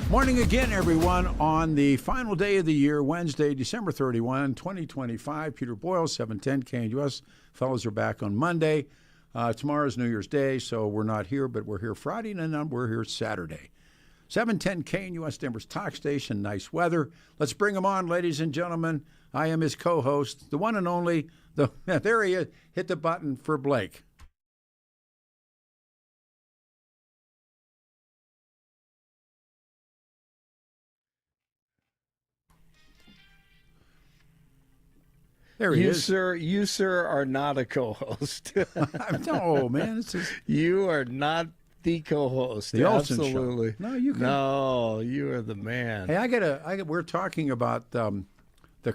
Morning again, everyone, on the final day of the year, Wednesday, December 31, 2025. Peter Boyle, 710 KNUS. Fellows are back on Monday. Tomorrow's New Year's Day, so we're not here, but we're here Friday, and then we're here Saturday. 710 KNUS, Denver's talk station. Nice weather. Let's bring him on, ladies and gentlemen. I am his co-host, the one and only, there he is. Hit the button for Blake. There he is. You, sir, are not a co-host. No, man. You are not the co-host. The Olsen Absolutely. Show. No, you can. No, you are the man. Hey, we're talking about the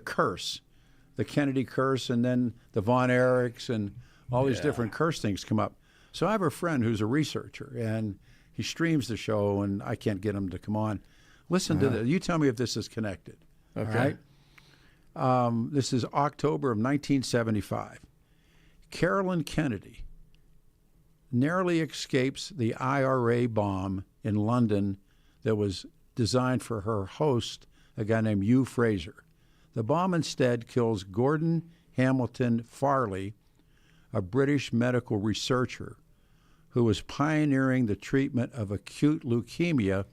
curse, the Kennedy curse, and then the Von Erichs and all these different curse things come up. So I have a friend who's a researcher, and he streams the show, and I can't get him to come on. Listen to this. You tell me if this is connected. Okay. All right? This is October of 1975. Carolyn Kennedy narrowly escapes the IRA bomb in London that was designed for her host, a guy named Hugh Fraser. The bomb instead kills Gordon Hamilton Farley, a British medical researcher who was pioneering the treatment of acute leukemia,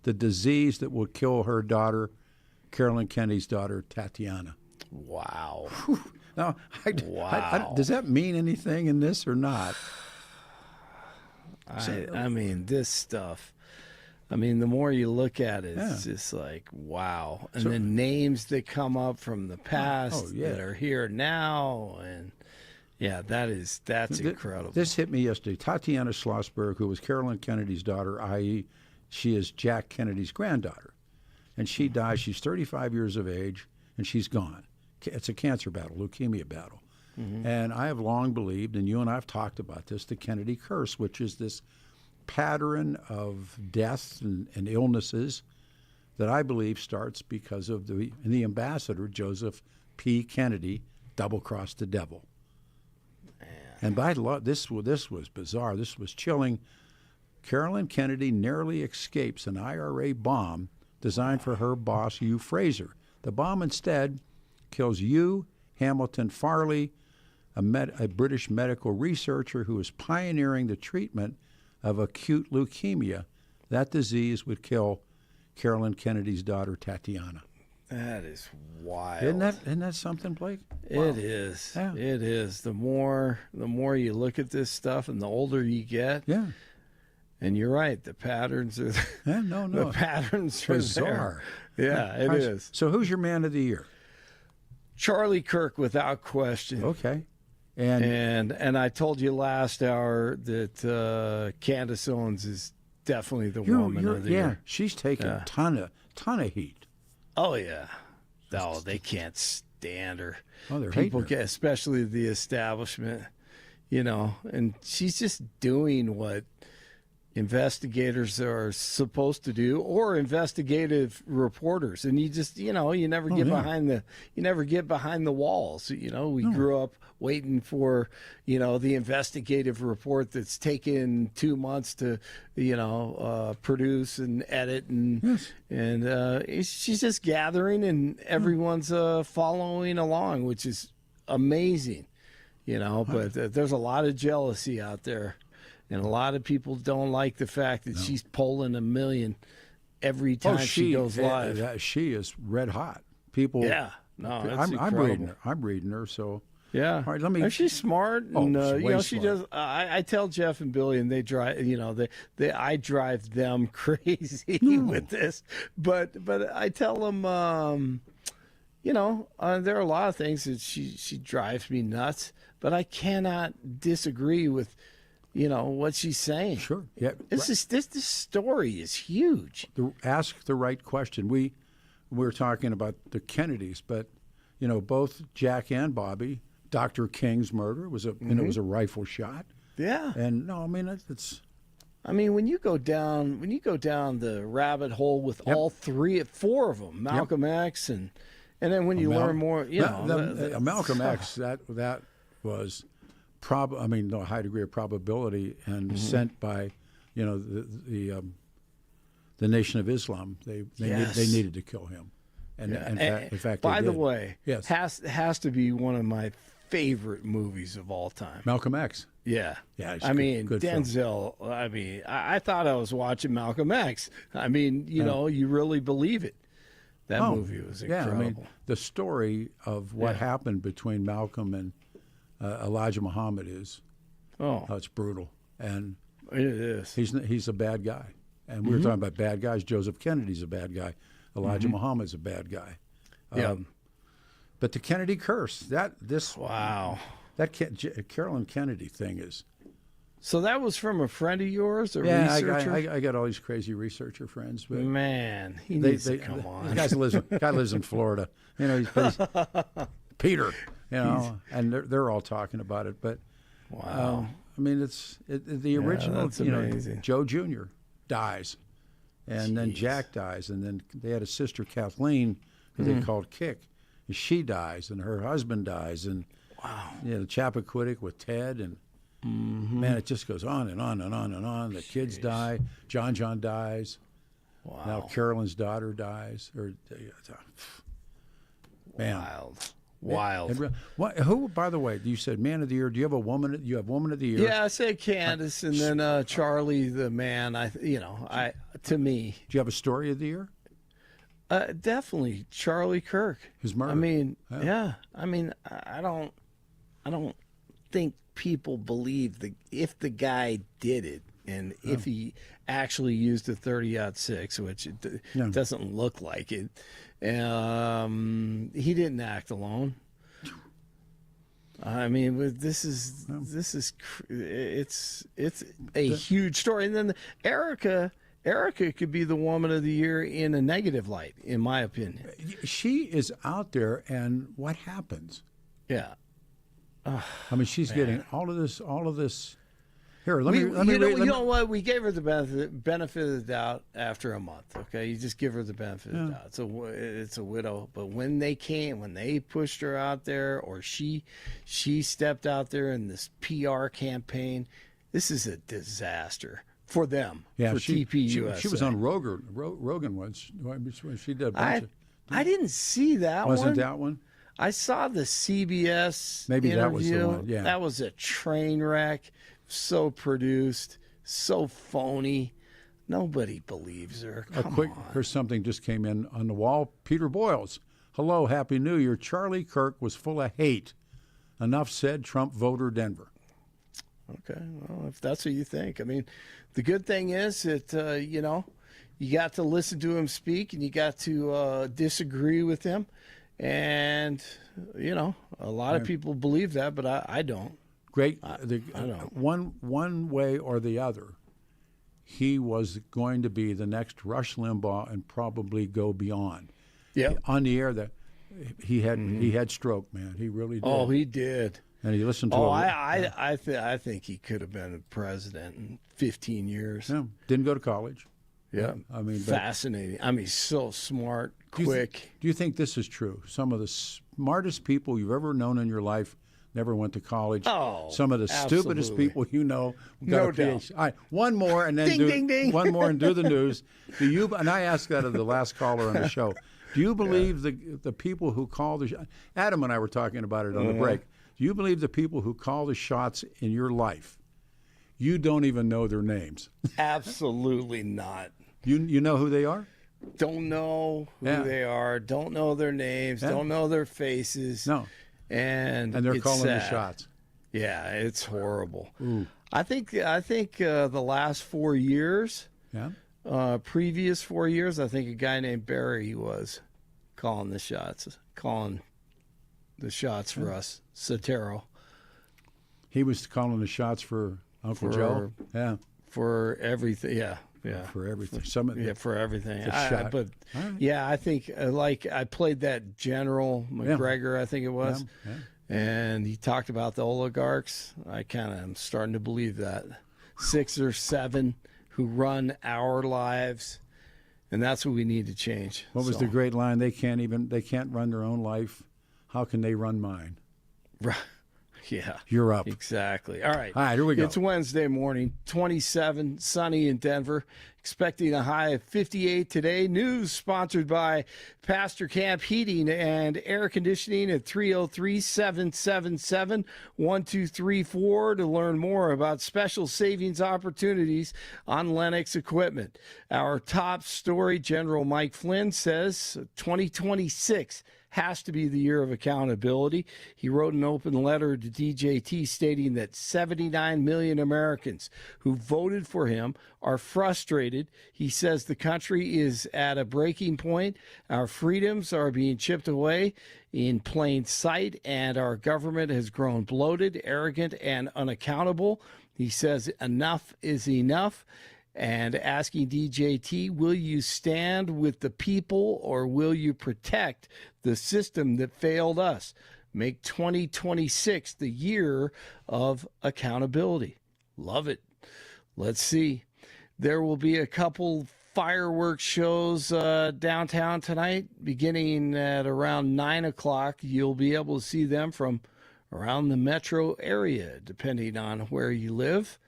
the disease that will kill her daughter, Carolyn Kennedy's daughter, Tatiana. Wow. Now, Wow. does that mean anything in this or not? I mean, this stuff. I mean, the more you look at it, it's just like, wow. And the names that come up from the past that are here now. And, that's incredible. This hit me yesterday. Tatiana Schlossberg, who was Carolyn Kennedy's daughter, i.e., she is Jack Kennedy's granddaughter. And she dies. She's 35 years of age, and she's gone. It's a cancer battle, leukemia battle. Mm-hmm. And I have long believed, and you and I have talked about this, the Kennedy curse, which is this pattern of death and illnesses that I believe starts because of the ambassador, Joseph P. Kennedy, double-crossed the devil. Man. And by law, this was bizarre. This was chilling. Carolyn Kennedy narrowly escapes an IRA bomb designed for her boss, Hugh Fraser. The bomb instead kills Hugh Hamilton Farley, a British medical researcher who was pioneering the treatment of acute leukemia. That disease would kill Carolyn Kennedy's daughter, Tatiana. That is wild. Isn't that something, Blake? Wow. It is. Yeah. It is. The more you look at this stuff and the older you get. Yeah. And you're right. The patterns are the patterns are bizarre. There. Yeah, it is. So who's your man of the year? Charlie Kirk, without question. Okay. And I told you last hour that Candace Owens is definitely the woman of the year. Yeah, she's taking a ton of heat. Oh yeah. No, they can't stand her. Oh, they're people hating her. Especially the establishment, and she's just doing what investigators are supposed to do, or investigative reporters, and you just you never get behind the walls. We grew up waiting for the investigative report that's taken 2 months to produce and edit, and she's just gathering, and everyone's following along, which is amazing. But there's a lot of jealousy out there. And a lot of people don't like the fact that she's pulling $1 million every time she goes live. She is red hot. People. Yeah. No, that's incredible. I'm reading her. So. Yeah. All right. She's smart. And, she smart. does. I tell Jeff and Billy, and they drive. I drive them crazy with this. But I tell them, there are a lot of things that she drives me nuts. But I cannot disagree with. What she's saying. Sure. Yeah. This story is huge. Ask the right question. We're talking about the Kennedys, but both Jack and Bobby. Dr. King's murder was a a rifle shot. Yeah. And no, I mean it's. I mean, when you go down the rabbit hole with all four of them, Malcolm X, and then when you learn more, Malcolm X, that was. A high degree of probability, and sent by, the the Nation of Islam. They needed to kill him, and in fact, by they the did. way, Yes. has to be one of my favorite movies of all time. Malcolm X. Yeah. Yeah, it's I mean, good film. Denzel, I mean, I thought I was watching Malcolm X. I mean, you know, you really believe it. That movie was incredible. Yeah, I mean, the story of what happened between Malcolm and Elijah Muhammad is, it's brutal. And it is. he's a bad guy. And we were talking about bad guys. Joseph Kennedy's a bad guy. Elijah Muhammad's a bad guy. But the Kennedy curse, that Carolyn Kennedy thing is. So that was from a friend of yours, a Yeah, researcher? I got all these crazy researcher friends, but Man, he needs to come on. The guy lives in Florida. You know, he's Peter. You know, and they're all talking about it. But Wow. I mean, the original. that's You know, amazing. Joe Jr. dies, and then Jack dies, and then they had a sister Kathleen who they called Kick, and she dies, and her husband dies, and you know, Chappaquiddick with Ted, and man, it just goes on and on and on and on. The kids die. John dies. Wow. Now Carolyn's daughter dies. Man. Wild. Who, by the way, you said man of the year. Do you have a woman? You have woman of the year? Yeah, I said Candace, and then Charlie the man. To me, Do you have a story of the year? definitely Charlie Kirk. His murder. I mean, yeah. I mean, I don't think people believe if the guy did it, and if he actually used a 30-06, which it doesn't look like it. He didn't act alone. I mean, but it's a huge story. And then Erica could be the woman of the year in a negative light, in my opinion. She is out there, and what happens? Yeah. I mean, she's getting all of this. Here, let me. You know what? We gave her the benefit of the doubt after a month. Okay, you just give her the benefit of the doubt. It's a widow, but when they pushed her out there, or she stepped out there in this PR campaign, this is a disaster for them. Yeah, for she was TPUSA. on Rogan once when she did a bunch of. I didn't see that one. Wasn't that one? I saw the CBS Maybe interview. that was the one. Yeah, that was a train wreck. So produced, so phony. Nobody believes her. Come on. Here's something just came in on the wall. Peter Boyles. Hello, Happy New Year. Charlie Kirk was full of hate. Enough said. Trump voter Denver. Okay, well, if that's what you think. I mean, the good thing is that you got to listen to him speak, and you got to disagree with him, and a lot of people believe that, but I don't. Great. I don't. One way or the other, he was going to be the next Rush Limbaugh and probably go beyond. Yeah. On the air, that he had stroke, man. He really did. Oh, he did. And he listened to. I think he could have been a president in 15 years. Yeah, didn't go to college. Yeah. I mean, fascinating. I mean, so smart, quick. Do you think this is true? Some of the smartest people you've ever known in your life never went to college. Oh, some of the absolutely. stupidest people got No a doubt. PhD. All right, one more and then ding. one more and do the news. Do you? And I asked that of the last caller on the show. Do you believe the people who call the Adam and I were talking about it on the break. Do you believe the people who call the shots in your life, you don't even know their names? Absolutely not. You know who they are? Don't know who they are. Don't know their names. Yeah. Don't know their faces. No. And they're it's calling the sad. shots. Yeah, it's horrible. Ooh. I think the last 4 years, previous 4 years, I think a guy named Barry was calling the shots for us. Sotero. He was calling the shots for Uncle Joe. Yeah. For everything. Yeah. For everything. For everything. Shot. But right. yeah, I think I played that General McGregor, I think it was, and he talked about the oligarchs. I kind of am starting to believe that 6 or 7 who run our lives, and that's what we need to change. What was the great line? They can't run their own life. How can they run mine? Right. Yeah. You're up. Exactly. All right. All right, here we go. It's Wednesday morning, 27, sunny in Denver. expecting a high of 58 today. News sponsored by Pastor Camp Heating and Air Conditioning at 303-777-1234 to learn more about special savings opportunities on Lennox equipment. Our top story, General Mike Flynn says 2026 has to be the year of accountability. He wrote an open letter to DJT stating that 79 million Americans who voted for him are frustrated. He says the country is at a breaking point. Our freedoms are being chipped away in plain sight, and our government has grown bloated, arrogant, and unaccountable. He says enough is enough. And asking DJT, will you stand with the people or will you protect the system that failed us? Make 2026 the year of accountability. Love it. Let's see. There will be a couple fireworks shows downtown tonight, beginning at around 9 o'clock. You'll be able to see them from around the metro area, depending on where you live.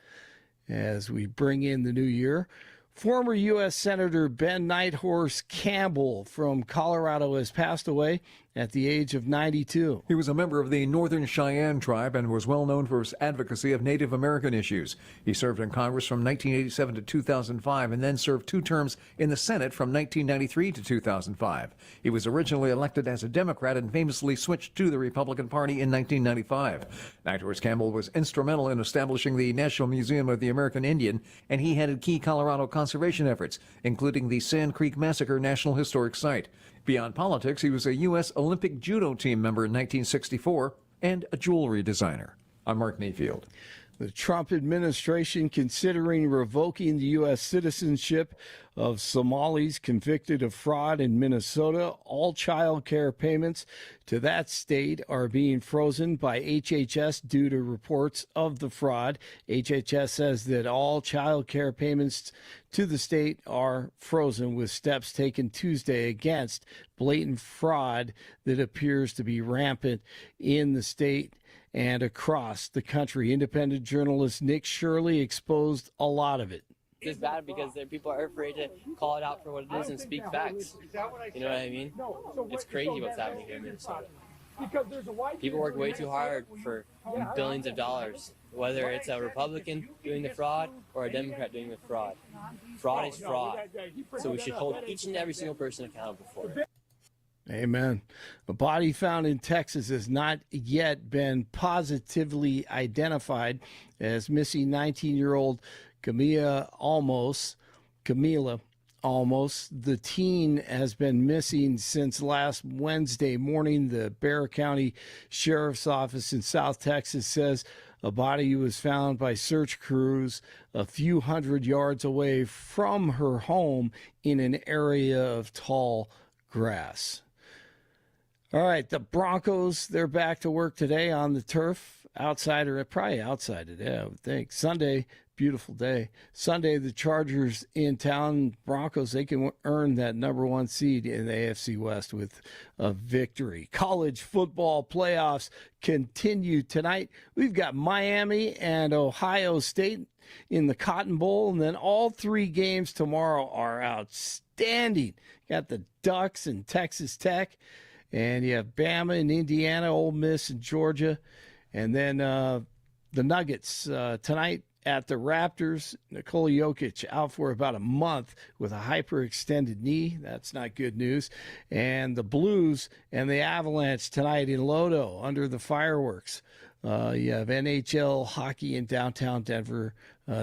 As we bring in the new year, former U.S. Senator Ben Nighthorse Campbell from Colorado has passed away at the age of 92. He was a member of the Northern Cheyenne tribe and was well known for his advocacy of Native American issues. He served in Congress from 1987 to 2005 and then served 2 terms in the Senate from 1993 to 2005. He was originally elected as a Democrat and famously switched to the Republican Party in 1995. Nighthorse Campbell was instrumental in establishing the National Museum of the American Indian, and he headed key Colorado conservation efforts, including the Sand Creek Massacre National Historic Site. Beyond politics, he was a U.S. Olympic judo team member in 1964 and a jewelry designer. I'm Mark Mayfield. The Trump administration considering revoking the U.S. citizenship of Somalis convicted of fraud in Minnesota. All child care payments to that state are being frozen by HHS due to reports of the fraud. HHS says that all child care payments to the state are frozen, with steps taken Tuesday against blatant fraud that appears to be rampant in the state and across the country. Independent journalist Nick Shirley exposed a lot of it. It's bad because people are afraid to call it out for what it is and speak facts. You know what I mean? It's crazy what's happening here in Minnesota. People work way too hard for billions of dollars, whether it's a Republican doing the fraud or a Democrat doing the fraud. Fraud is fraud. So we should hold each and every single person accountable for it. Amen. A body found in Texas has not yet been positively identified as missing 19-year-old Camila Almos. The teen has been missing since last Wednesday morning. The Bexar County Sheriff's Office in South Texas says a body was found by search crews a few hundred yards away from her home in an area of tall grass. All right, the Broncos, they're back to work today on the turf. Probably outside today, I would think. Sunday, beautiful day. Sunday, the Chargers in town. Broncos, they can earn that number 1 seed in the AFC West with a victory. College football playoffs continue tonight. We've got Miami and Ohio State in the Cotton Bowl, and then all 3 games tomorrow are outstanding. Got the Ducks and Texas Tech. And you have Bama and Indiana, Ole Miss and Georgia. And then the Nuggets tonight at the Raptors. Nikola Jokic out for about a month with a hyperextended knee. That's not good news. And the Blues and the Avalanche tonight in Lodo under the fireworks. You have NHL hockey in downtown Denver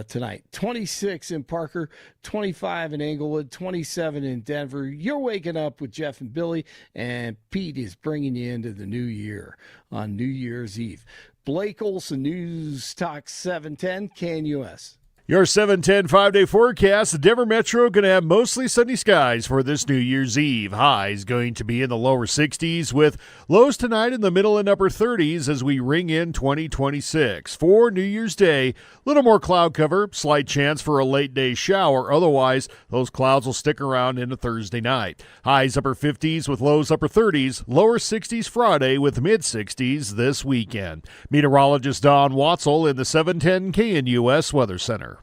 tonight. 26 in Parker, 25 in Englewood, 27 in Denver. You're waking up with Jeff and Billy, and Pete is bringing you into the new year on New Year's Eve. Blake Olson, News Talk 710 KNUS. Your 710 5-day forecast, the Denver Metro going to have mostly sunny skies for this New Year's Eve. Highs going to be in the lower 60s with lows tonight in the middle and upper 30s as we ring in 2026. For New Year's Day, a little more cloud cover, slight chance for a late day shower. Otherwise, those clouds will stick around into Thursday night. Highs upper 50s with lows upper 30s, lower 60s Friday with mid 60s this weekend. Meteorologist Don Watzel in the 710 KNUS Weather Center.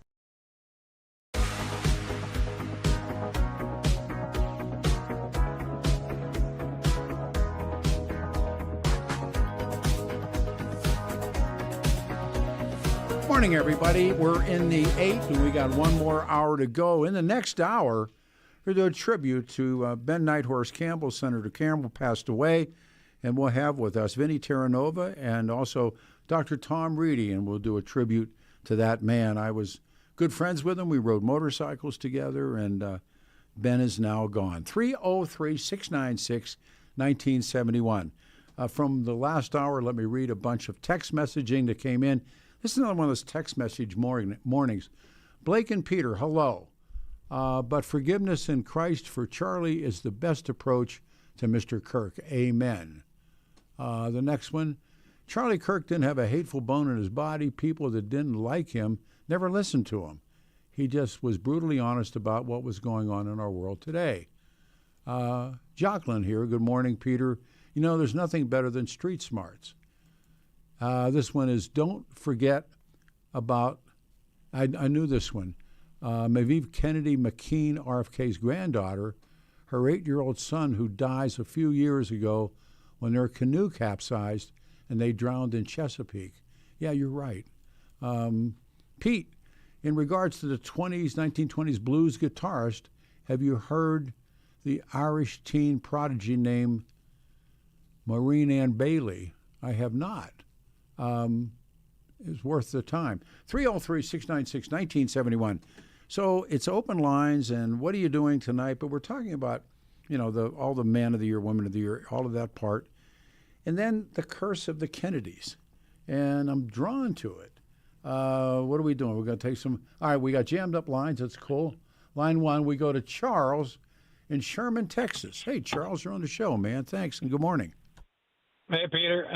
Morning, everybody. We're in the 8th, and we got one more hour to go. In the next hour, we're doing a tribute to Ben Nighthorse Campbell. Senator Campbell passed away, and we'll have with us Vinnie Terranova and also Dr. Tom Reedy, and we'll do a tribute to that man. I was good friends with him. We rode motorcycles together, and Ben is now gone. 303-696-1971. From the last hour, let me read a bunch of text messaging that came in. This is another one of those text message mornings. Blake and Peter, hello. But forgiveness in Christ for Charlie is the best approach to Mr. Kirk. Amen. The next one, Charlie Kirk didn't have a hateful bone in his body. People that didn't like him never listened to him. He just was brutally honest about what was going on in our world today. Jocelyn here, good morning, Peter. You know, there's nothing better than street smarts. This one is don't forget about, I knew this one, Maviv Kennedy McKean, RFK's granddaughter, her 8-year-old son who dies a few years ago when their canoe capsized and they drowned in Chesapeake. Yeah, you're right. Pete, in regards to the 1920s blues guitarist, have you heard the Irish teen prodigy named Maureen Ann Bailey? I have not. It's worth the time. 303-696-1971. So it's open lines, and what are you doing tonight? But we're talking about, you know, all the man of the year, woman of the year, all of that part. And then the curse of the Kennedys. And I'm drawn to it. What are we doing? We're going to take some. All right, we got jammed up lines. That's cool. Line 1, we go to Charles in Sherman, Texas. Hey, Charles, you're on the show, man. Thanks, and good morning. Hey, Peter.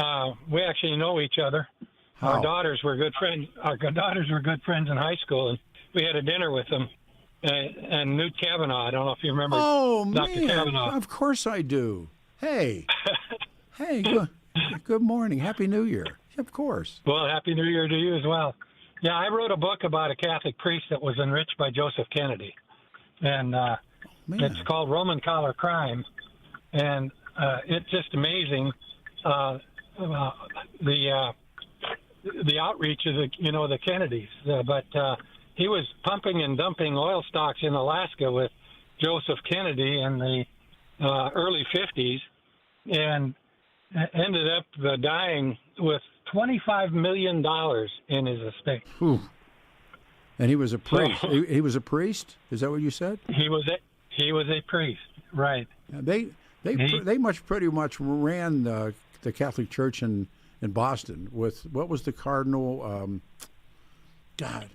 We actually know each other. How? Our daughters were good friends. Our daughters were good friends in high school, and we had a dinner with them. And Newt Kavanaugh. I don't know if you remember. Oh, Dr. man. Kavanaugh. Of course I do. Hey. Hey, good morning. Happy New Year. Of course. Well, Happy New Year to you as well. Yeah, I wrote a book about a Catholic priest that was enriched by Joseph Kennedy. And it's called Roman Collar Crime. And it's just amazing. The outreach of the Kennedys, but he was pumping and dumping oil stocks in Alaska with Joseph Kennedy in the early 50s, and ended up dying with $25 million in his estate. Whew. And he was a priest. He was a priest. Is that what you said? He was a priest, right? They pretty much ran the Catholic Church in Boston with what was the cardinal? God,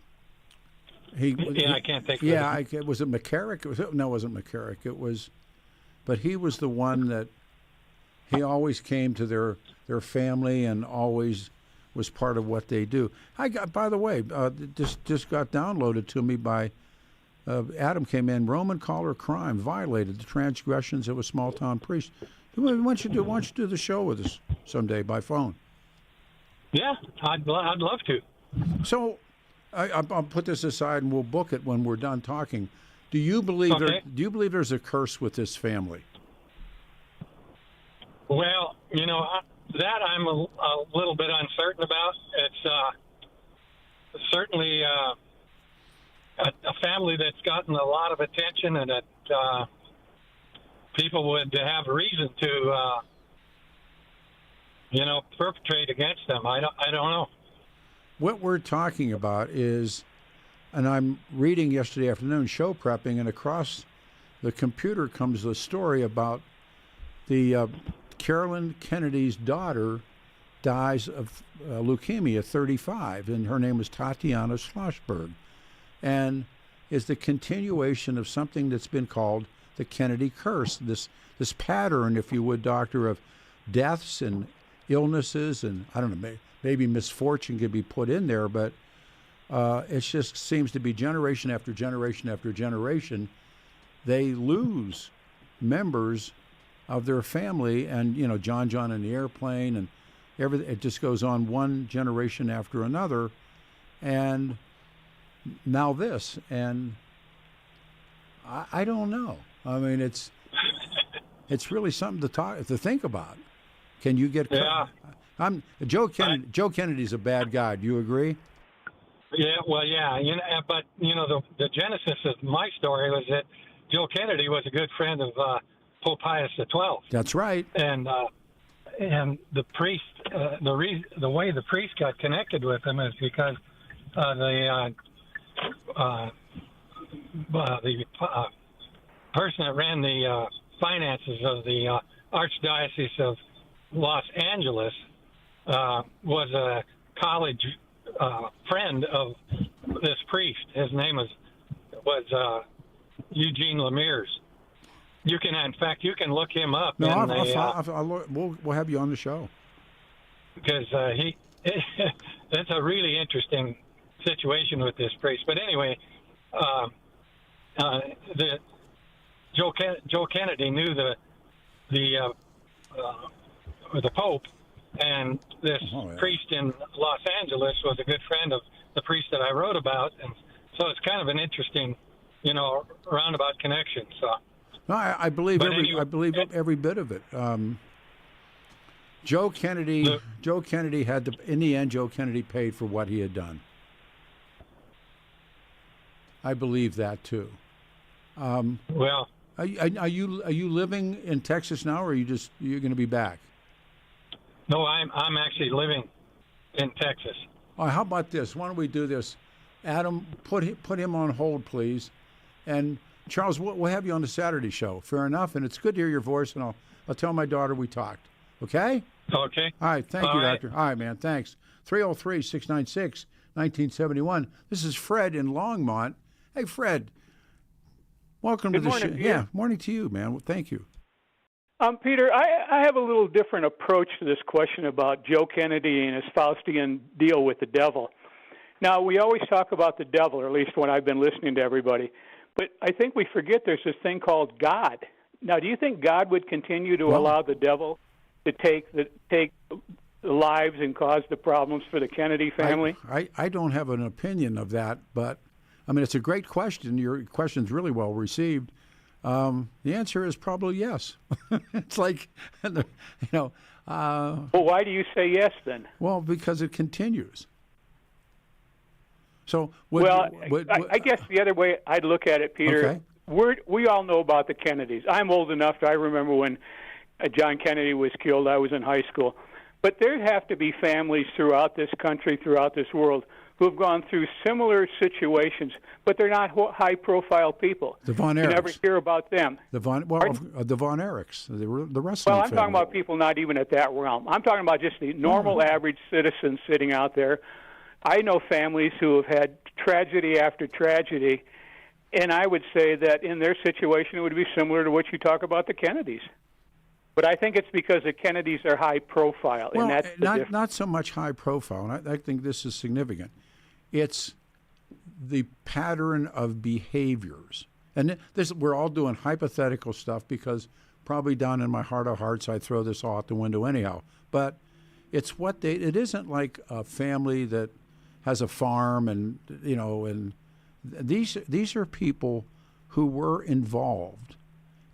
I can't think. Yeah, was it McCarrick? No, it wasn't McCarrick. It was, but he was the one that he always came to their family and always was part of what they do. By the way, just got downloaded to me by. Adam came in. Roman collar crime violated the transgressions of a small town priest. Why don't you do the show with us someday by phone? Yeah, I'd love to. So, I'll put this aside and we'll book it when we're done talking. Do you believe there's a curse with this family? Well, that I'm a little bit uncertain about. It's certainly a family that's gotten a lot of attention, and that people would have reason to, perpetrate against them. I don't know. What we're talking about is, and I'm reading yesterday afternoon, show prepping, and across the computer comes the story about the Carolyn Kennedy's daughter dies of leukemia at 35, and her name was Tatiana Schlossberg, and is the continuation of something that's been called the Kennedy curse, this pattern, if you would, doctor, of deaths and illnesses, and I don't know, maybe misfortune could be put in there, but it just seems to be generation after generation after generation, they lose members of their family, and John in the airplane, and everything. It just goes on one generation after another, and now this, and I don't know. I mean, it's really something to think about. Can you get? Yeah. Joe Kennedy's a bad guy. Do you agree? Yeah, well, yeah, but the genesis of my story was that Joe Kennedy was a good friend of Pope Pius XII, That's right. and the priest, the way the priest got connected with him is because the person that ran the finances of the Archdiocese of Los Angeles was a college friend of this priest. His name was Eugene Lemire's. You can, in fact, you can look him up. No, we'll have you on the show because it's a really interesting situation with this priest. But anyway, Joe Kennedy knew the Pope, and this priest in Los Angeles was a good friend of the priest that I wrote about, and so it's kind of an interesting, roundabout connection. So. No, I believe every bit of it. Joe Kennedy had in the end, Joe Kennedy paid for what he had done. I believe that too. Well, are you living in Texas now, or are you're going to be back? No, I'm actually living in Texas. Oh, how about this? Why don't we do this? Adam, put him on hold, please. And Charles, we'll have you on the Saturday show. Fair enough. And it's good to hear your voice, and I'll tell my daughter we talked. Okay? Okay. All right. Thank you, Doctor. All right, man. Thanks. 303-696-1971. This is Fred in Longmont. Hey, Fred. Welcome to the show. Yeah, morning to you, man. Well, thank you. Peter, I have a little different approach to this question about Joe Kennedy and his Faustian deal with the devil. Now, we always talk about the devil, or at least when I've been listening to everybody. But I think we forget there's this thing called God. Now, do you think God would continue to allow the devil to take the lives and cause the problems for the Kennedy family? I don't have an opinion of that, but, I mean, it's a great question. Your question's really well received. The answer is probably yes. It's like, well, why do you say yes then? Well, because it continues. So, I guess the other way I'd look at it, Peter, we all know about the Kennedys. I'm old enough I remember when John Kennedy was killed. I was in high school. But there have to be families throughout this country, throughout this world, who have gone through similar situations, but they're not high-profile people. The Von Erichs. You never hear about them. The Von Erichs, the wrestling Well, I'm talking about people not even at that realm. I'm talking about just the normal, average citizen sitting out there. I know families who have had tragedy after tragedy, and I would say that in their situation it would be similar to what you talk about the Kennedys. But I think it's because the Kennedys are high profile, and that's not so much high profile, and I think this is significant. It's the pattern of behaviors. And we're all doing hypothetical stuff because probably down in my heart of hearts I throw this all out the window anyhow. But it's it isn't like a family that has a farm and these are people who were involved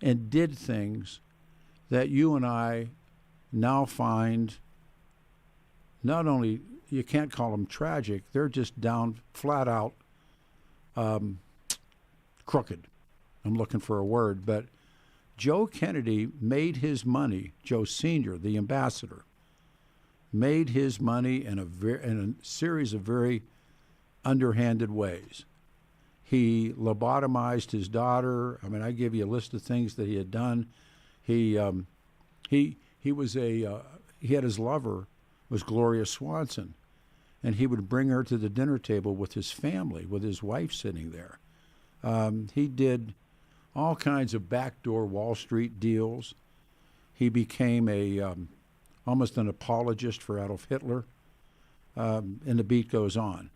and did things that you and I now find not only, you can't call them tragic, they're just down flat out crooked. I'm looking for a word, but Joe Kennedy made his money, Joe Sr., the ambassador, made his money in a series of very underhanded ways. He lobotomized his daughter. I mean, I give you a list of things that he had done. He had his lover was Gloria Swanson, and he would bring her to the dinner table with his family, with his wife sitting there. He did all kinds of backdoor Wall Street deals. He became almost an apologist for Adolf Hitler, and the beat goes on.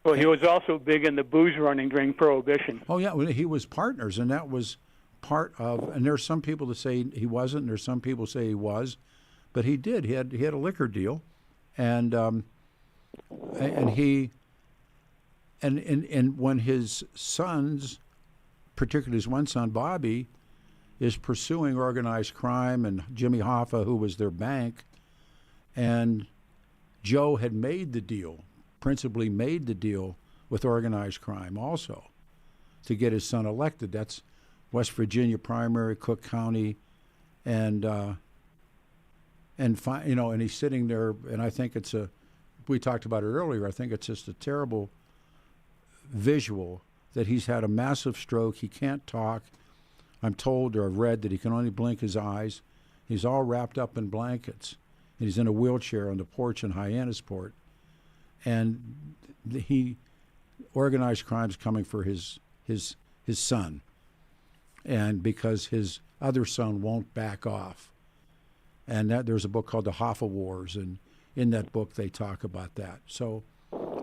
Well, he was also big in the booze running during Prohibition. Oh, yeah, he was partners, and that was part of, and there's some people that say he wasn't, and there's some people say he was, but he did. He had a liquor deal, and when his sons, particularly his one son Bobby, is pursuing organized crime, and Jimmy Hoffa, who was their bank, and Joe had made the deal principally made the deal with organized crime also to get his son elected. That's West Virginia primary, Cook County, and he's sitting there, and I think we talked about it earlier, I think it's just a terrible visual that he's had a massive stroke. He can't talk. I'm told or I've read that he can only blink his eyes. He's all wrapped up in blankets. And he's in a wheelchair on the porch in Hyannisport. And organized crime's coming for his son. And because his other son won't back off. And there's a book called The Hoffa Wars, and in that book they talk about that. So,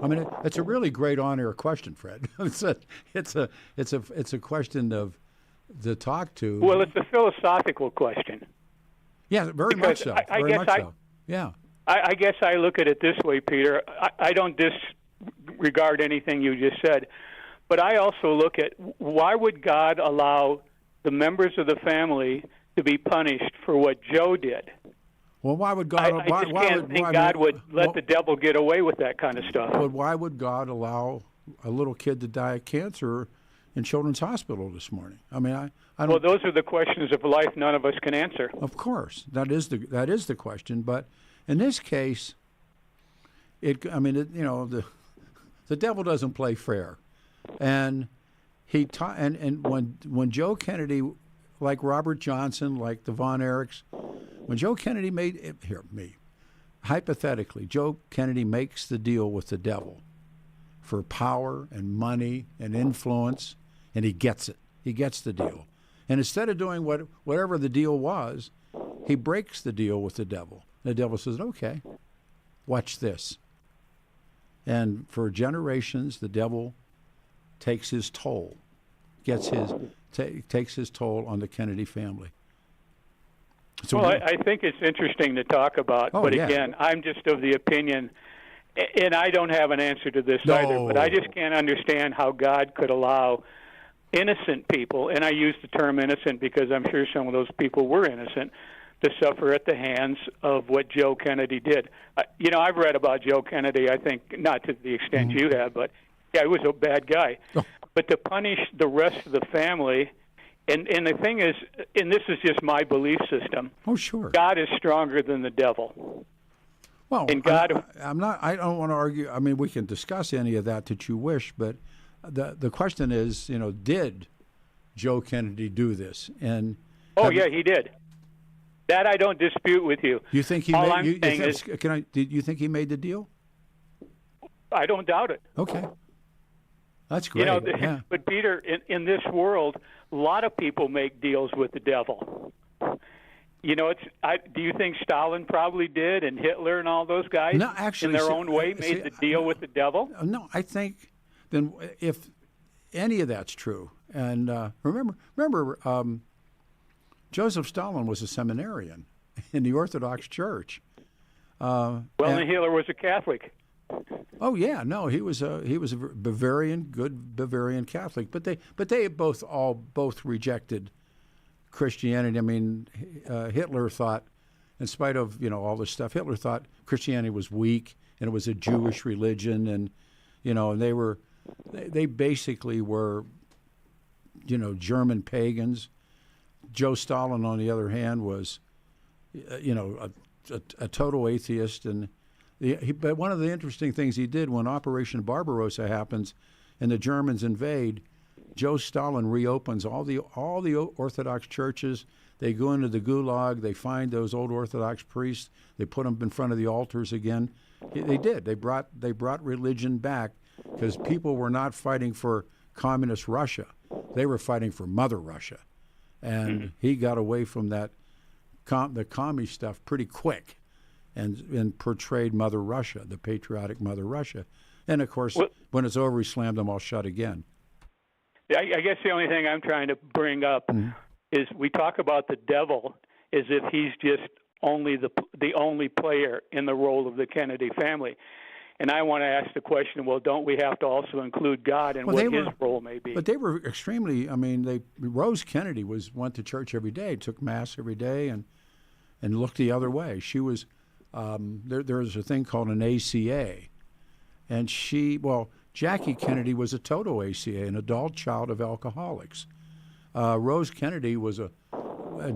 I mean, it's a really great on-air question, Fred. it's a question to talk to. Well, it's a philosophical question. Yeah, very much so. Yeah. I guess I look at it this way, Peter. I don't disregard anything you just said, but I also look at why would God allow the members of the family to be punished for what Joe did? Well, why would God? I just can't think God would let the devil get away with that kind of stuff. But why would God allow a little kid to die of cancer in Children's Hospital this morning? I mean, I don't. Well, those are the questions of life none of us can answer. Of course, that is the question. But in this case, the devil doesn't play fair, and when Joe Kennedy, like Robert Johnson, like the Von Erichs, when Joe Kennedy hypothetically, Joe Kennedy makes the deal with the devil for power and money and influence, and he gets it. He gets the deal. And instead of doing whatever the deal was, he breaks the deal with the devil. The devil says, okay, watch this. And for generations, the devil takes his toll, takes his toll on the Kennedy family. So I think it's interesting to talk about, but again, I'm just of the opinion, and I don't have an answer to this either, but I just can't understand how God could allow innocent people, and I use the term innocent because I'm sure some of those people were innocent, to suffer at the hands of what Joe Kennedy did. I've read about Joe Kennedy, I think, not to the extent you have, but yeah, he was a bad guy. But to punish the rest of the family, and the thing is, and this is just my belief system. Oh, sure. God is stronger than the devil. Well, and God, I don't want to argue. I mean, we can discuss any of that you wish, but the question is, did Joe Kennedy do this? And yeah, he did. That I don't dispute with you. You think he All made? I'm saying is, Did you think he made the deal? I don't doubt it. Okay. That's great. But Peter, in this world, a lot of people make deals with the devil. Do you think Stalin probably did, and Hitler and all those guys? No, actually, in their own way, made the deal with the devil? No, I think then if any of that's true, and remember, Joseph Stalin was a seminarian in the Orthodox Church. And Hitler was a Catholic. Oh yeah, no, he was a good Bavarian Catholic, but they both rejected Christianity. I mean, Hitler thought, in spite of all this stuff, Hitler thought Christianity was weak and it was a Jewish religion, and and they basically were German pagans. Joe Stalin, on the other hand, was a total atheist, and but one of the interesting things he did when Operation Barbarossa happens and the Germans invade, Joe Stalin reopens all the Orthodox churches. They go into the Gulag. They find those old Orthodox priests. They put them in front of the altars again. They did. They brought religion back because people were not fighting for communist Russia. They were fighting for Mother Russia, and he got away from the commie stuff pretty quick. And portrayed Mother Russia, the patriotic Mother Russia. And, of course, when it's over, he slammed them all shut again. I guess the only thing I'm trying to bring up is we talk about the devil as if he's just only the only player in the role of the Kennedy family. And I want to ask the question, well, don't we have to also include God and what his role may be? But they were extremely, Rose Kennedy went to church every day, took Mass every day, and looked the other way. She was... there's a thing called an ACA, And Jackie Kennedy was a total ACA, an adult child of alcoholics. Rose Kennedy was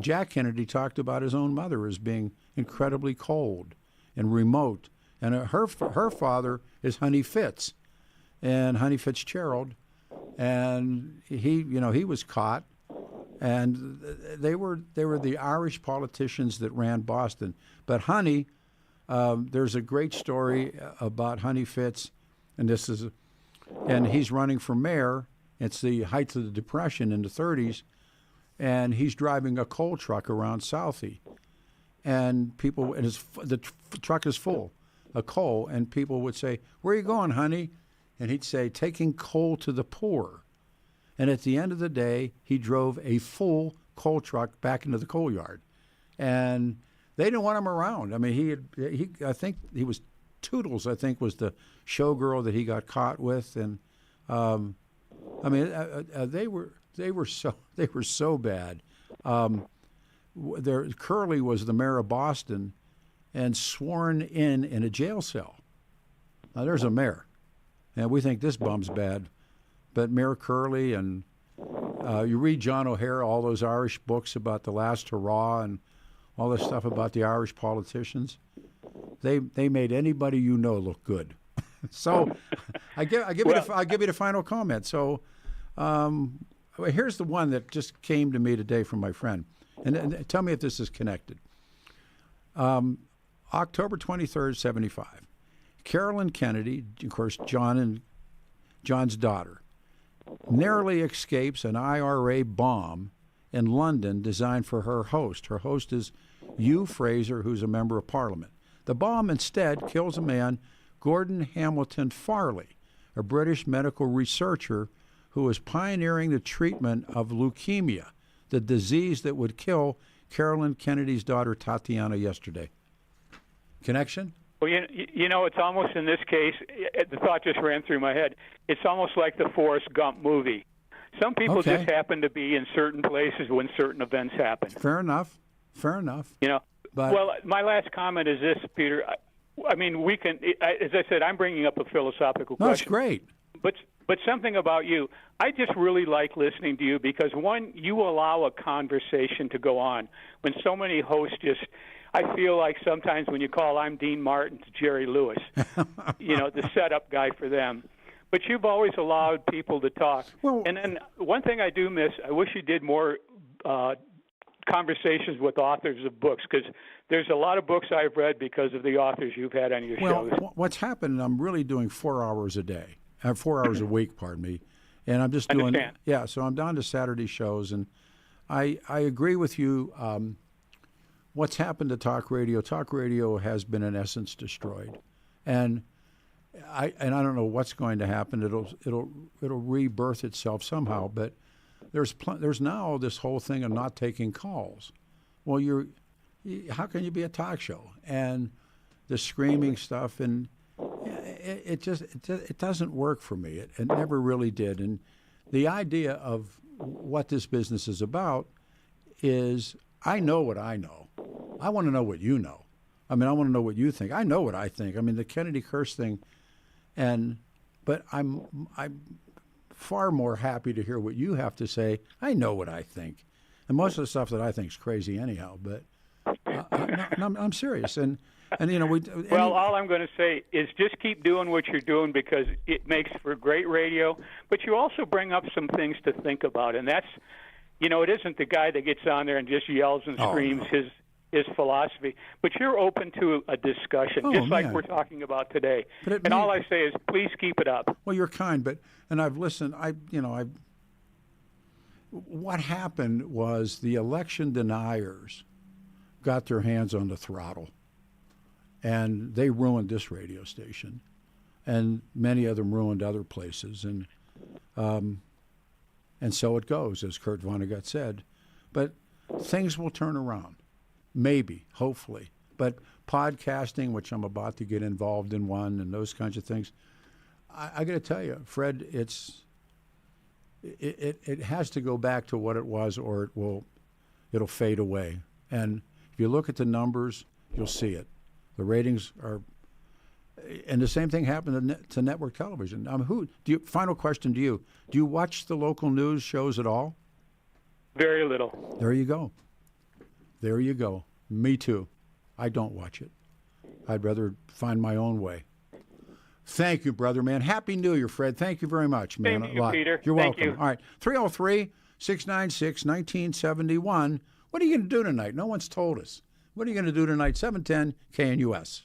Jack Kennedy talked about his own mother as being incredibly cold and remote. And her father is Honey Fitz, and Honey Fitzgerald, and he was caught, and they were the Irish politicians that ran Boston. But Honey, there's a great story about Honey Fitz, and he's running for mayor. It's the height of the Depression in the 30s, and he's driving a coal truck around Southie, and the truck is full of coal, and people would say, "Where are you going, honey?" And he'd say, "Taking coal to the poor." And at the end of the day, he drove a full coal truck back into the coal yard, and they didn't want him around. I mean, I think he was Toodles. I think was the showgirl that he got caught with, and they were so bad. Curley was the mayor of Boston, and sworn in a jail cell. Now there's a mayor, and we think this bum's bad, but Mayor Curley, and you read John O'Hare, all those Irish books about the last hurrah and all this stuff about the Irish politicians. They made anybody you know look good. So I give you the final comment. So here's the one that just came to me today from my friend, and tell me if this is connected. October 23rd, 75. Carolyn Kennedy, of course, John's daughter, narrowly escapes an IRA bomb in London designed for her host. Her host is Hugh Fraser, who's a member of Parliament. The bomb instead kills a man, Gordon Hamilton Farley, a British medical researcher who was pioneering the treatment of leukemia, the disease that would kill Carolyn Kennedy's daughter Tatiana yesterday. Connection? Well, it's almost in this case, the thought just ran through my head. It's almost like the Forrest Gump movie. Some people just happen to be in certain places when certain events happen. Fair enough. But, well, my last comment is this, Peter. I mean, we can, as I said, I'm bringing up a philosophical question. That's great. But something about you, I just really like listening to you because, one, you allow a conversation to go on. When so many hosts I feel like sometimes when you call, I'm Dean Martin to Jerry Lewis, the setup guy for them. But you've always allowed people to talk. Well, and then one thing I do miss, I wish you did more conversations with authors of books, because there's a lot of books I've read because of the authors you've had on your shows. Well, what's happened, I'm really doing 4 hours a day, 4 hours a week, pardon me, and I'm just doing, so I'm down to Saturday shows, and I agree with you. What's happened to talk radio has been in essence destroyed, and I don't know what's going to happen. It'll rebirth itself somehow, but there's now this whole thing of not taking calls. Well, how can you be a talk show? And the screaming stuff, and it doesn't work for me. It never really did. And the idea of what this business is about is, I know what I know. I want to know what you know. I mean, I want to know what you think. I know what I think. I mean, the Kennedy curse thing, but I'm far more happy to hear what you have to say. I know what I think, and most of the stuff that I think is crazy anyhow. But I'm serious, and all I'm going to say is just keep doing what you're doing, because it makes for great radio. But you also bring up some things to think about, and that's, it isn't the guy that gets on there and just yells and screams his philosophy, but you're open to a discussion, like we're talking about today. All I say is, please keep it up. Well, you're kind, and I've listened. What happened was the election deniers got their hands on the throttle, and they ruined this radio station, and many of them ruined other places, and so it goes, as Kurt Vonnegut said. But things will turn around. Maybe, hopefully. But podcasting, which I'm about to get involved in one, and those kinds of things, I got to tell you, Fred, it has to go back to what it was, or it'll fade away. And if you look at the numbers, you'll see it. The ratings are, And the same thing happened to network television. Final question to you. Do you watch the local news shows at all? Very little. There you go. There you go. Me too. I don't watch it. I'd rather find my own way. Thank you, brother, man. Happy New Year, Fred. Thank you very much, man. Thank you, Peter. You're Thank welcome. you. All right. 303-696-1971. What are you going to do tonight? No one's told us. What are you going to do tonight? 710 KNUS.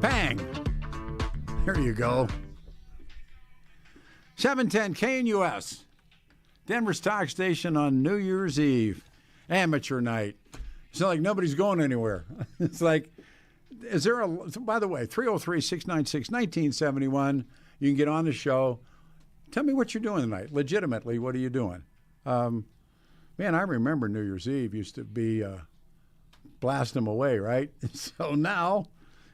Bang! There you go. 710 KNUS, Denver's talk station on New Year's Eve, amateur night. It's not like nobody's going anywhere. It's like, is there a, by the way, 303-696-1971. You can get on the show. Tell me what you're doing tonight. Legitimately, what are you doing? Man, I remember New Year's Eve used to be blast them away, right? So now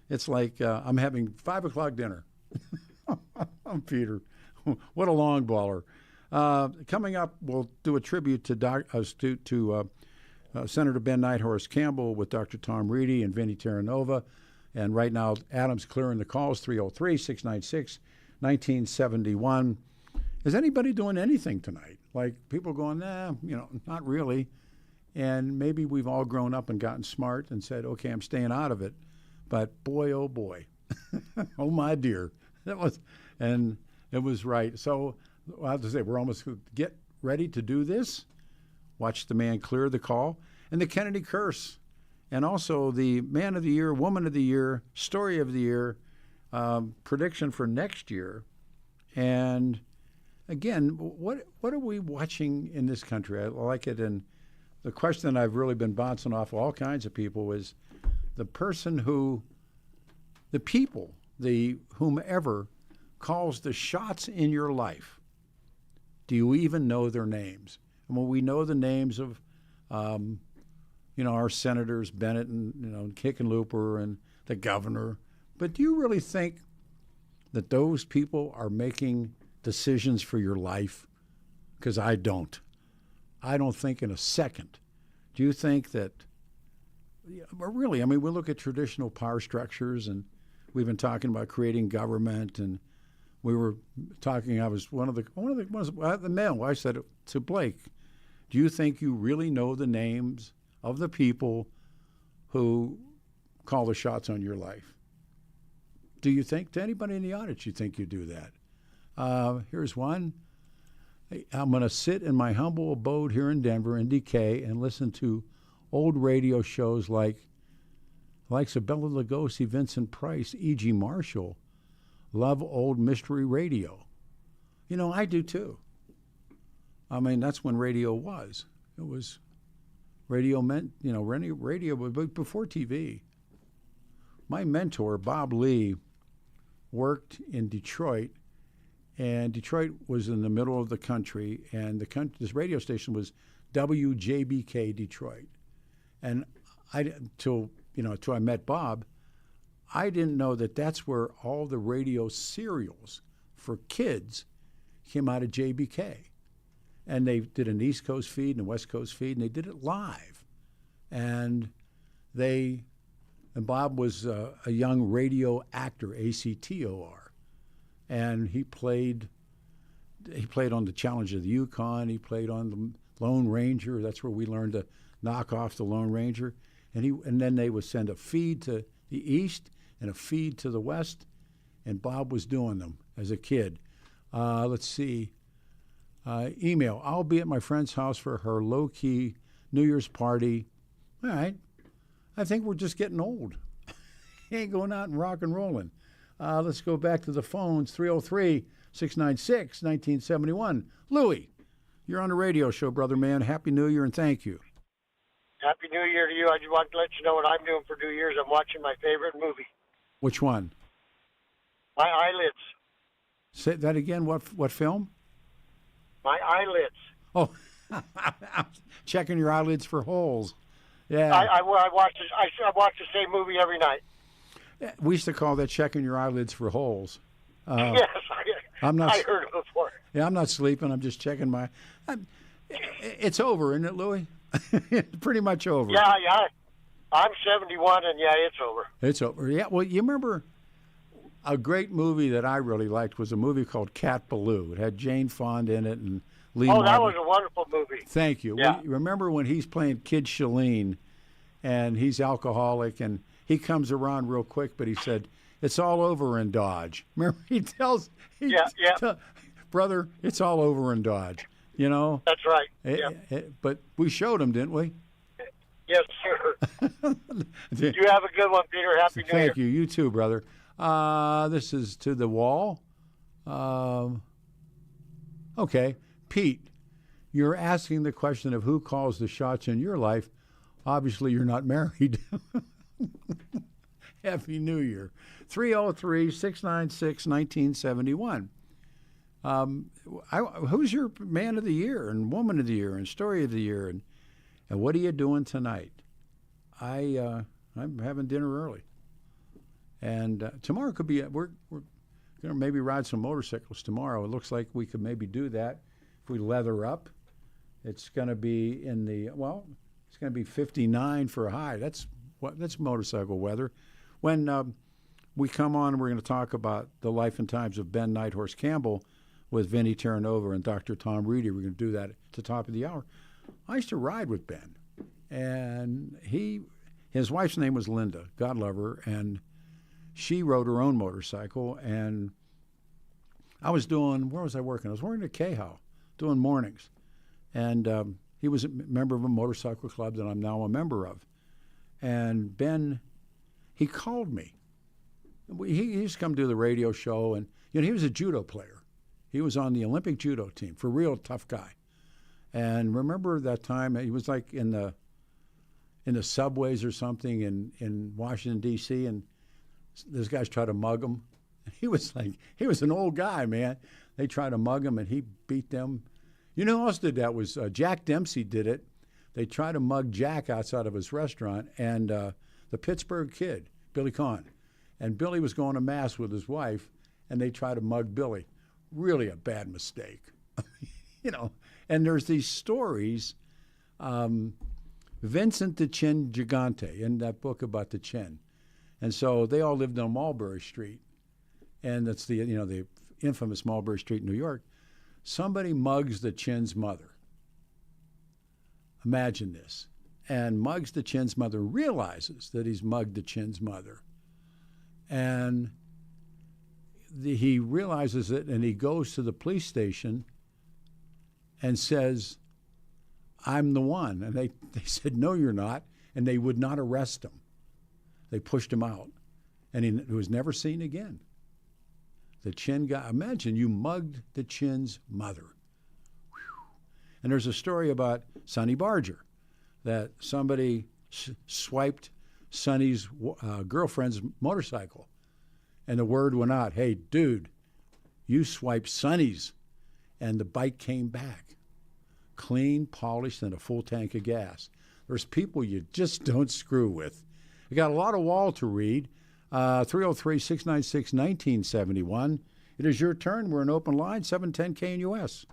it's like I'm having 5 o'clock dinner. I'm Peter. What a long baller. Coming up, we'll do a tribute to Senator Ben Nighthorse Campbell with Dr. Tom Reedy and Vinnie Terranova. And right now, Adam's clearing the calls, 303-696-1971. Is anybody doing anything tonight? Like people going, not really. And maybe we've all grown up and gotten smart and said, okay, I'm staying out of it. But boy, oh boy, oh my dear, it was right. So I have to say, we're almost get ready to do this. Watch the man clear the call and the Kennedy curse, and also the Man of the Year, Woman of the Year, Story of the Year. prediction for next year. And again, what are we watching in this country? I like it. And the question I've really been bouncing off all kinds of people is the whomever calls the shots in your life. Do you even know their names? And when we know the names of, our senators, Bennett and Hickenlooper and the governor, but do you really think that those people are making decisions for your life? Because I don't. I don't think in a second. Do you think that, really, we look at traditional power structures, and we've been talking about creating government, and we were talking, I was one of the mail, I said it to Blake, do you think you really know the names of the people who call the shots on your life? Do you think, to anybody in the audience, you think you do that? Here's one. I'm going to sit in my humble abode here in Denver in decay and listen to old radio shows like Bela Lugosi, Vincent Price, E.G. Marshall. Love old mystery radio. I do too. That's when radio was. It was radio meant, radio was before TV. My mentor, Bob Lee, worked in Detroit, and Detroit was in the middle of the country, and this radio station was WJBK Detroit. And till I met Bob, I didn't know that that's where all the radio serials for kids came out of JBK. And they did an East Coast feed and a West Coast feed, and they did it live. And Bob was a young radio actor, ACTOR, and he played on the Challenge of the Yukon. He played on the Lone Ranger. That's where we learned to knock off the Lone Ranger. And then they would send a feed to the east and a feed to the west, and Bob was doing them as a kid. Let's see. Email. I'll be at my friend's house for her low-key New Year's party. All right. I think we're just getting old. Ain't going out and rock and rolling. Let's go back to the phones. 303-696-1971. Louie, you're on the radio show, brother man. Happy New Year, and thank you. Happy New Year to you. I just wanted to let you know what I'm doing for New Year's. I'm watching my favorite movie. Which one? My Eyelids. Say that again. What film? My Eyelids. Oh, checking your eyelids for holes. Yeah. I watch the same movie every night. We used to call that checking your eyelids for holes. Yes, I heard it before. Yeah, I'm not sleeping. I'm just checking my. It's over, isn't it, Louie? It's pretty much over. Yeah. I'm 71, and yeah, it's over. It's over. Yeah. Well, you remember a great movie that I really liked was a movie called Cat Ballou. It had Jane Fonda in it and Lee Marvin. That was a wonderful movie. Thank you. Yeah. Remember when he's playing Kid Shalene, and he's alcoholic, and he comes around real quick, but he said, "It's all over in Dodge." Remember, he tells, brother, it's all over in Dodge. That's right. But we showed him, didn't we? Yes, sir. You have a good one, Peter. Happy New Year. Thank you. You too, brother. This is to the wall. Okay. Pete, you're asking the question of who calls the shots in your life. Obviously, you're not married. Happy New Year. 303-696-1971. Who's your man of the year and woman of the year and story of the year, and what are you doing tonight? I'm having dinner early, and tomorrow could be. We're going to maybe ride some motorcycles tomorrow. It looks like we could maybe do that if we leather up. It's going to be it's going to be 59 for a high. That's motorcycle weather. When we come on, we're going to talk about the life and times of Ben Nighthorse Campbell with Vinnie Terranova and Dr. Tom Reedy. We're going to do that at the top of the hour. I used to ride with Ben, and his wife's name was Linda, God love her, and she rode her own motorcycle, and where was I working? I was working at Cahow, doing mornings, and he was a member of a motorcycle club that I'm now a member of, and Ben, he called me, He used to come do the radio show, and he was a judo player. He was on the Olympic judo team, for real tough guy. And remember that time he was like in the subways or something in Washington D.C. and those guys tried to mug him. He was an old guy, man. They tried to mug him and he beat them. You know who else did that? Was Jack Dempsey did it. They tried to mug Jack outside of his restaurant, and the Pittsburgh Kid, Billy Kahn, and Billy was going to mass with his wife, and they tried to mug Billy. Really a bad mistake, And there's these stories. Vincent the Chin Gigante in that book about the Chin, and so they all lived on Mulberry Street, and that's the infamous Mulberry Street in New York. Somebody mugs the Chin's mother. Imagine this, and mugs the Chin's mother, realizes that he's mugged the Chin's mother, and he realizes it, and he goes to the police station and says, I'm the one. And they said, no, you're not. And they would not arrest him. They pushed him out. And he was never seen again. The Chin guy, imagine you mugged the Chin's mother. Whew. And there's a story about Sonny Barger, that somebody swiped Sonny's girlfriend's motorcycle. And the word went out, hey, dude, you swiped Sonny's. And the bike came back, clean, polished, and a full tank of gas. There's people you just don't screw with. You got a lot of wall to read. 303-696-1971. It is your turn. We're an open line, 710 KNUS.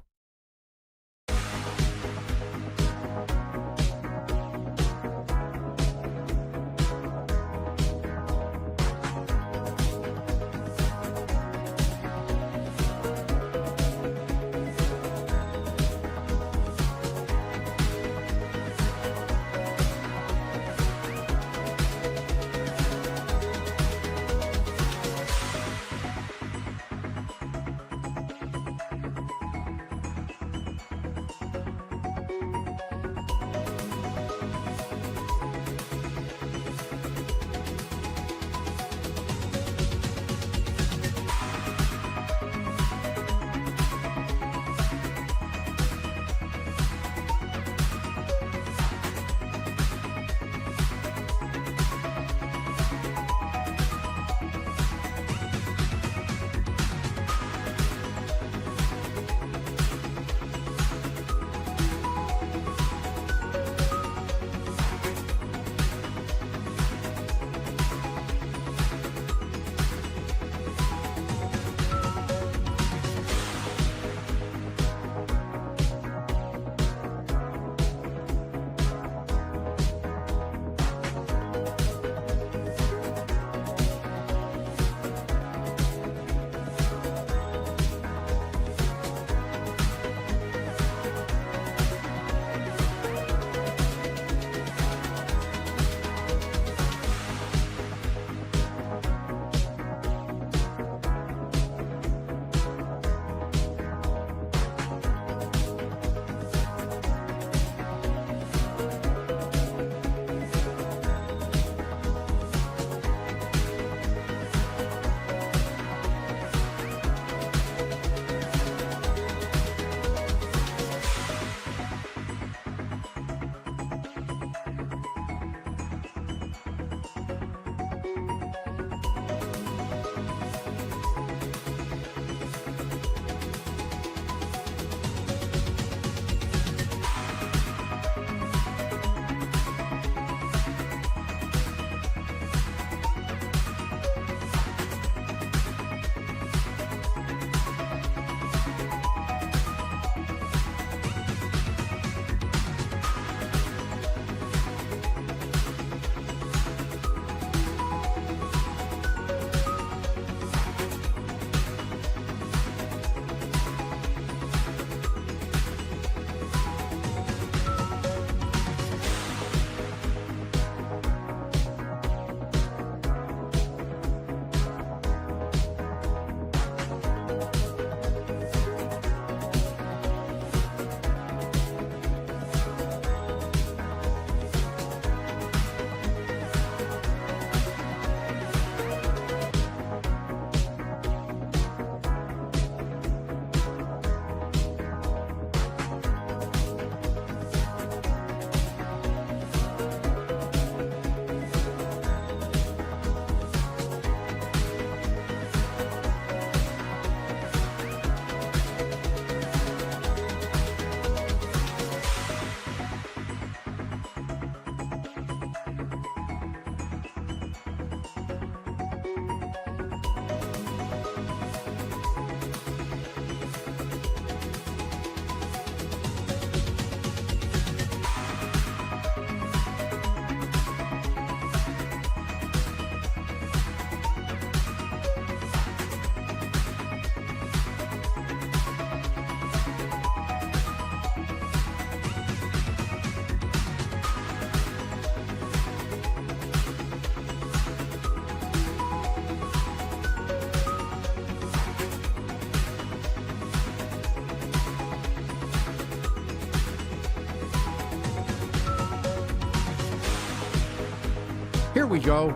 we go.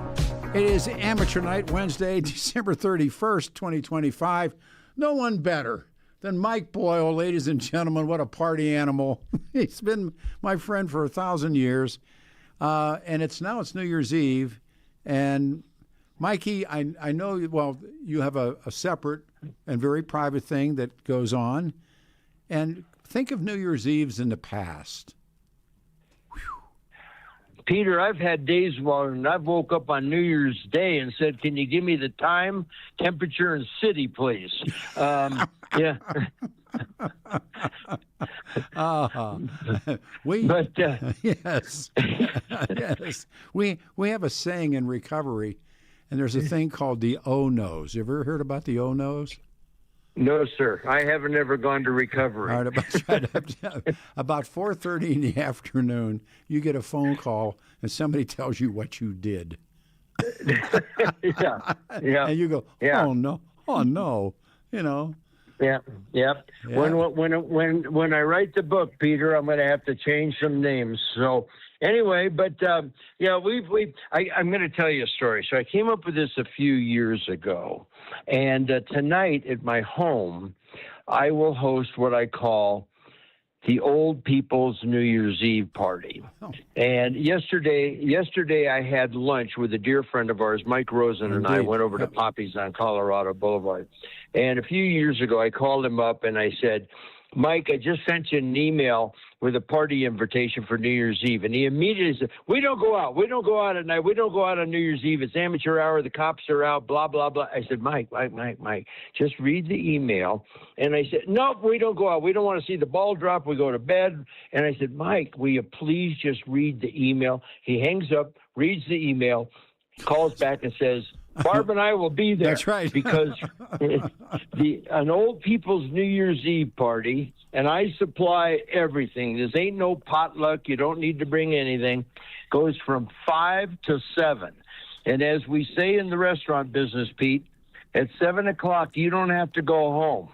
It is Amateur Night, Wednesday, December 31st, 2025. No one better than Mike Boyle, ladies and gentlemen. What a party animal. He's been my friend for 1,000 years. And it's New Year's Eve. And Mikey, I know, well, you have a separate and very private thing that goes on. And think of New Year's Eves in the past. Peter, I've had days when I've woke up on New Year's Day and said, "Can you give me the time, temperature, and city, please?" Yeah. Yes, yes. We have a saying in recovery, and there's a thing called the O-nose. You ever heard about the O-nose? No, sir. I haven't ever gone to recovery. All right, about 4:30 in the afternoon, you get a phone call, and somebody tells you what you did. Yeah. And you go, Yeah. oh no, you know. Yeah. Yep. Yeah. When I write the book, Peter, I'm going to have to change some names. So anyway, but yeah, I'm going to tell you a story. So I came up with this a few years ago, and tonight at my home, I will host what I call the Old People's New Year's Eve party. Oh. And yesterday I had lunch with a dear friend of ours, Mike Rosen, and I went over to Poppy's on Colorado Boulevard. And a few years ago, I called him up and I said, "Mike, I just sent you an email with a party invitation for New Year's Eve." And he immediately said, "We don't go out. We don't go out at night. We don't go out on New Year's Eve. It's amateur hour. The cops are out, blah, blah, blah." I said, Mike, just read the email. And I said, "Nope, we don't go out. We don't want to see the ball drop. We go to bed." And I said, "Mike, will you please just read the email?" He hangs up, reads the email, calls back and says, "Barb and I will be there." That's right. Because an old people's New Year's Eve party, and I supply everything. This ain't no potluck. You don't need to bring anything. Goes from 5 to 7. And as we say in the restaurant business, Pete, at 7 o'clock, you don't have to go home.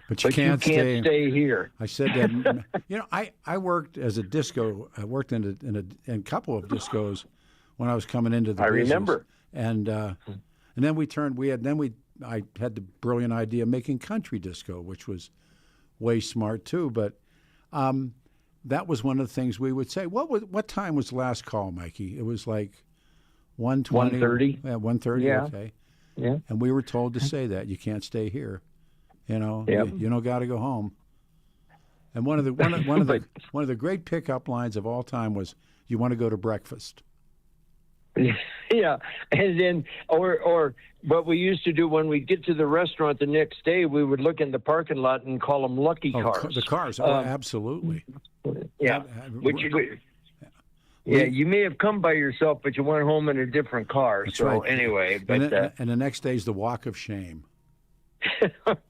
But you can't stay here. I said that. You know, I worked as a disco. I worked in a couple of discos when I was coming into the business. I remember. And then I had the brilliant idea of making country disco, which was way smart too. But that was one of the things we would say. What time was the last call, Mikey? It was like 1:20. 1:30. Yeah, 1:30. Yeah. Okay. Yeah. And we were told to say that you can't stay here. You know, Yep. you don't got to go home. And one of the great pickup lines of all time was, "You want to go to breakfast?" Yeah, and then or what we used to do when we get to the restaurant the next day, we would look in the parking lot and call them lucky cars. The cars, absolutely. Yeah, you may have come by yourself, but you went home in a different car. That's so right. Anyway, but and the next day is the walk of shame.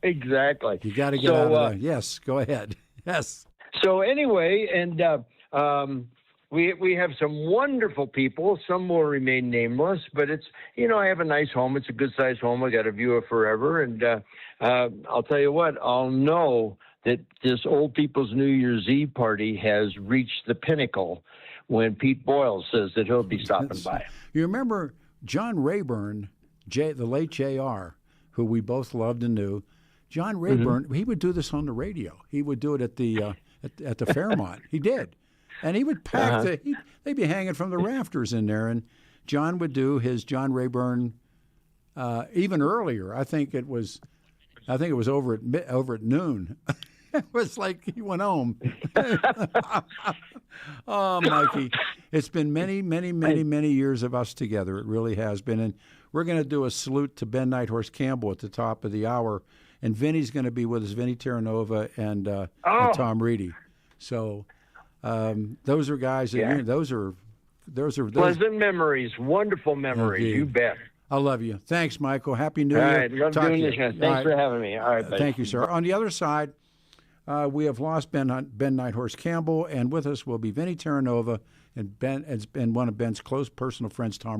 Exactly. You got to get out of there. Yes, go ahead. Yes. So anyway, and we have some wonderful people. Some will remain nameless, but it's, I have a nice home. It's a good sized home. I got a view of forever, and I'll tell you what, I'll know that this Old People's New Year's Eve party has reached the pinnacle when Pete Boyle says that he'll be stopping by. You remember John Rayburn, the late JR, who we both loved and knew. John Rayburn, he would do this on the radio. He would do it at the at the Fairmont. He did. And he would pack they'd be hanging from the rafters in there, and John would do his John Rayburn even earlier. I think it was over at noon. It was like he went home. Oh, Mikey, it's been many years of us together. It really has been, and we're going to do a salute to Ben Nighthorse Campbell at the top of the hour, and Vinny's going to be with us, Vinny Terranova and Tom Reedy. So. Those are guys that those are pleasant memories, wonderful memories. Indeed. You bet. I love you. Thanks, Michael. Happy New Year. All right, love doing this. Thanks for having me. All right, buddy. Thank you, sir. On the other side, we have lost Ben Nighthorse Campbell, and with us will be Vinny Terranova and one of Ben's close personal friends, Tom.